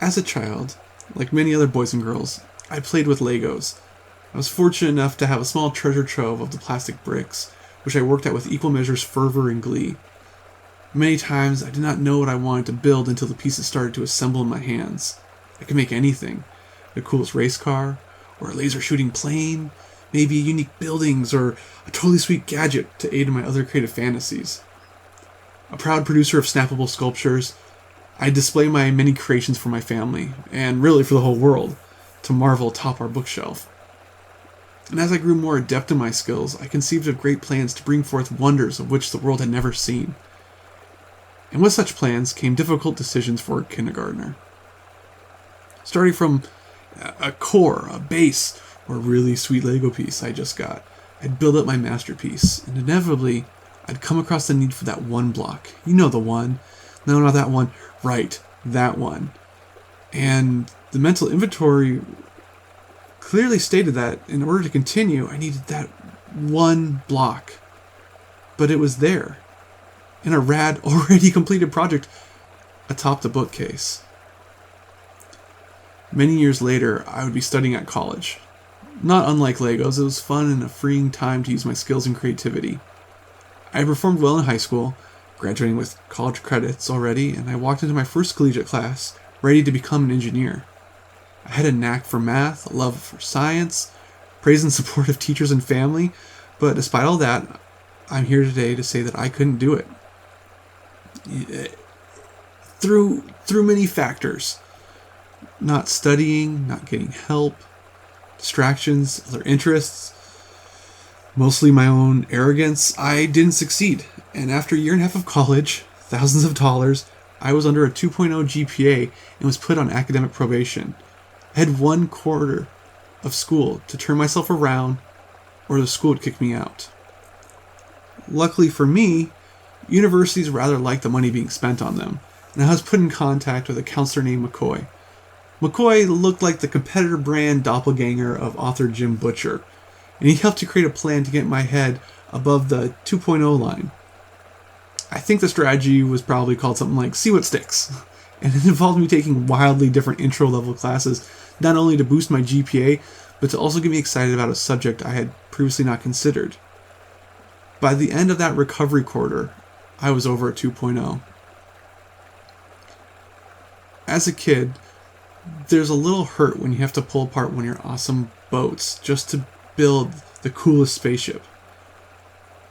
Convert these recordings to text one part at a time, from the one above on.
As a child, like many other boys and girls, I played with Legos. I was fortunate enough to have a small treasure trove of the plastic bricks, which I worked at with equal measures fervor and glee. Many times I did not know what I wanted to build until the pieces started to assemble in my hands. I could make anything: the coolest race car, or a laser shooting plane, maybe unique buildings, or a totally sweet gadget to aid in my other creative fantasies. A proud producer of snappable sculptures, I display my many creations for my family, and really for the whole world, to marvel atop our bookshelf. And as I grew more adept in my skills, I conceived of great plans to bring forth wonders of which the world had never seen. And with such plans came difficult decisions for a kindergartner. Starting from a core, a base, or a really sweet Lego piece I just got, I'd build up my masterpiece, and inevitably, I'd come across the need for that one block. You know the one. No, not that one. Right, that one. And the mental inventory clearly stated that in order to continue, I needed that one block. But it was there, in a rad, already completed project atop the bookcase. Many years later, I would be studying at college. Not unlike Legos, it was fun and a freeing time to use my skills and creativity. I performed well in high school, graduating with college credits already, and I walked into my first collegiate class, ready to become an engineer. I had a knack for math, a love for science, praise and support of teachers and family, but despite all that, I'm here today to say that I couldn't do it. Through many factors. Not studying, not getting help, distractions, other interests, mostly my own arrogance, I didn't succeed. And after a year and a half of college, thousands of dollars, I was under a 2.0 GPA and was put on academic probation. I had 1 quarter of school to turn myself around, or the school would kick me out. Luckily for me, universities rather liked the money being spent on them, and I was put in contact with a counselor named McCoy. McCoy looked like the competitor brand doppelganger of author Jim Butcher, and he helped to create a plan to get my head above the 2.0 line. I think the strategy was probably called something like See What Sticks, and it involved me taking wildly different intro-level classes, not only to boost my GPA, but to also get me excited about a subject I had previously not considered. By the end of that recovery quarter, I was over a 2.0. As a kid, there's a little hurt when you have to pull apart one of your awesome boats just to build the coolest spaceship.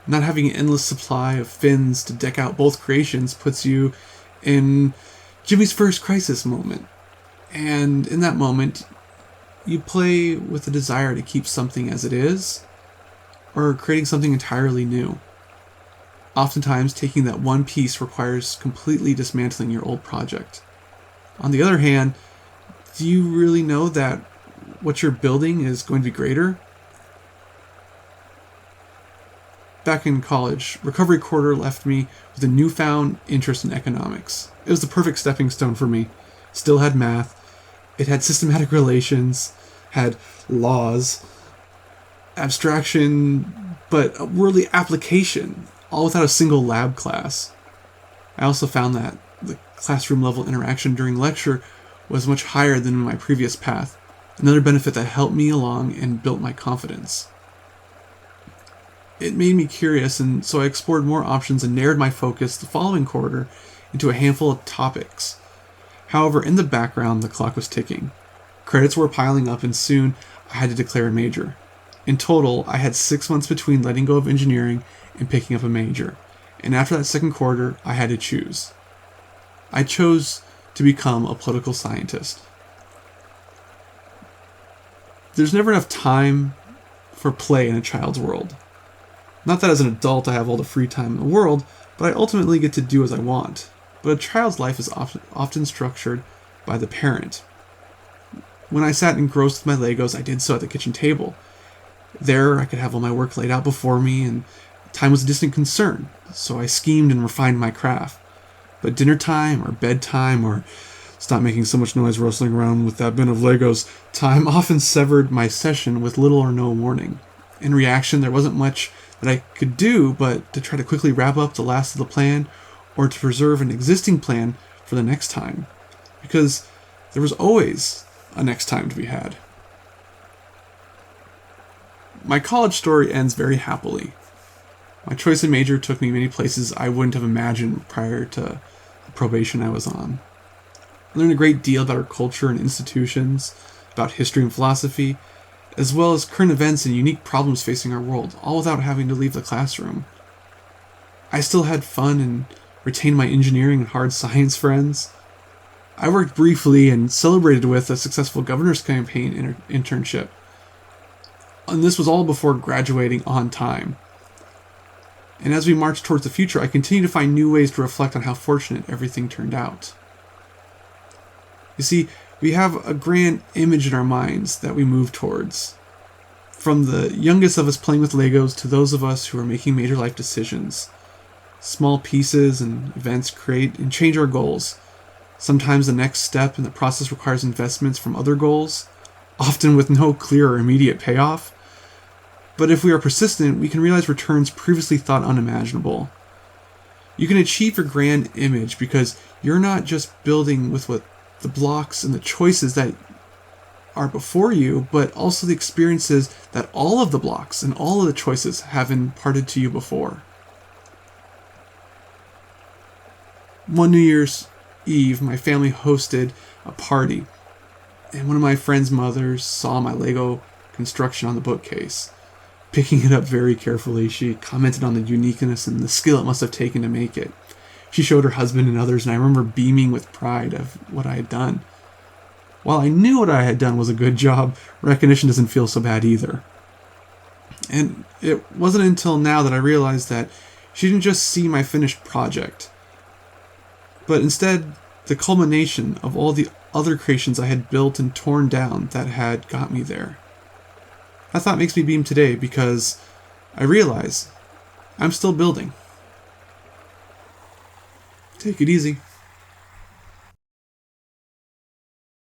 Not having an endless supply of fins to deck out both creations puts you in Jimmy's first crisis moment. And in that moment, you play with the desire to keep something as it is, or creating something entirely new. Oftentimes, taking that one piece requires completely dismantling your old project. On the other hand, do you really know that what you're building is going to be greater? Back in college, recovery quarter left me with a newfound interest in economics. It was the perfect stepping stone for me. Still had math. It had systematic relations, had laws, abstraction, but a worldly application, all without a single lab class. I also found that the classroom level interaction during lecture was much higher than in my previous path, another benefit that helped me along and built my confidence. It made me curious, and so I explored more options and narrowed my focus the following quarter into a handful of topics. However, in the background, the clock was ticking. Credits were piling up, and soon I had to declare a major. In total, I had 6 months between letting go of engineering and picking up a major, and after that second quarter, I had to choose. I chose to become a political scientist. There's never enough time for play in a child's world. Not that as an adult I have all the free time in the world, but I ultimately get to do as I want. But a child's life is often structured by the parent. When I sat engrossed with my Legos, I did so at the kitchen table. There, I could have all my work laid out before me, and time was a distant concern, so I schemed and refined my craft. But dinner time, or bedtime, or stop making so much noise rustling around with that bin of Legos time often severed my session with little or no warning. In reaction, there wasn't much that I could do but to try to quickly wrap up the last of the plan, or to preserve an existing plan for the next time. Because there was always a next time to be had. My college story ends very happily. My choice of major took me many places I wouldn't have imagined prior to the probation I was on. I learned a great deal about our culture and institutions, about history and philosophy, as well as current events and unique problems facing our world, all without having to leave the classroom. I still had fun and retained my engineering and hard science friends. I worked briefly and celebrated with a successful governor's campaign internship. And this was all before graduating on time. And as we march towards the future, I continue to find new ways to reflect on how fortunate everything turned out. You see, we have a grand image in our minds that we move towards. From the youngest of us playing with Legos to those of us who are making major life decisions. Small pieces and events create and change our goals. Sometimes the next step in the process requires investments from other goals, often with no clear or immediate payoff. But if we are persistent, we can realize returns previously thought unimaginable. You can achieve your grand image because you're not just building with what the blocks and the choices that are before you, but also the experiences that all of the blocks and all of the choices have imparted to you before. One New Year's Eve, my family hosted a party, and one of my friend's mothers saw my Lego construction on the bookcase. Picking it up very carefully, she commented on the uniqueness and the skill it must have taken to make it. She showed her husband and others, and I remember beaming with pride of what I had done. While I knew what I had done was a good job, recognition doesn't feel so bad either. And it wasn't until now that I realized that she didn't just see my finished project, but instead the culmination of all the other creations I had built and torn down that had got me there. That thought makes me beam today because I realize I'm still building. Take it easy.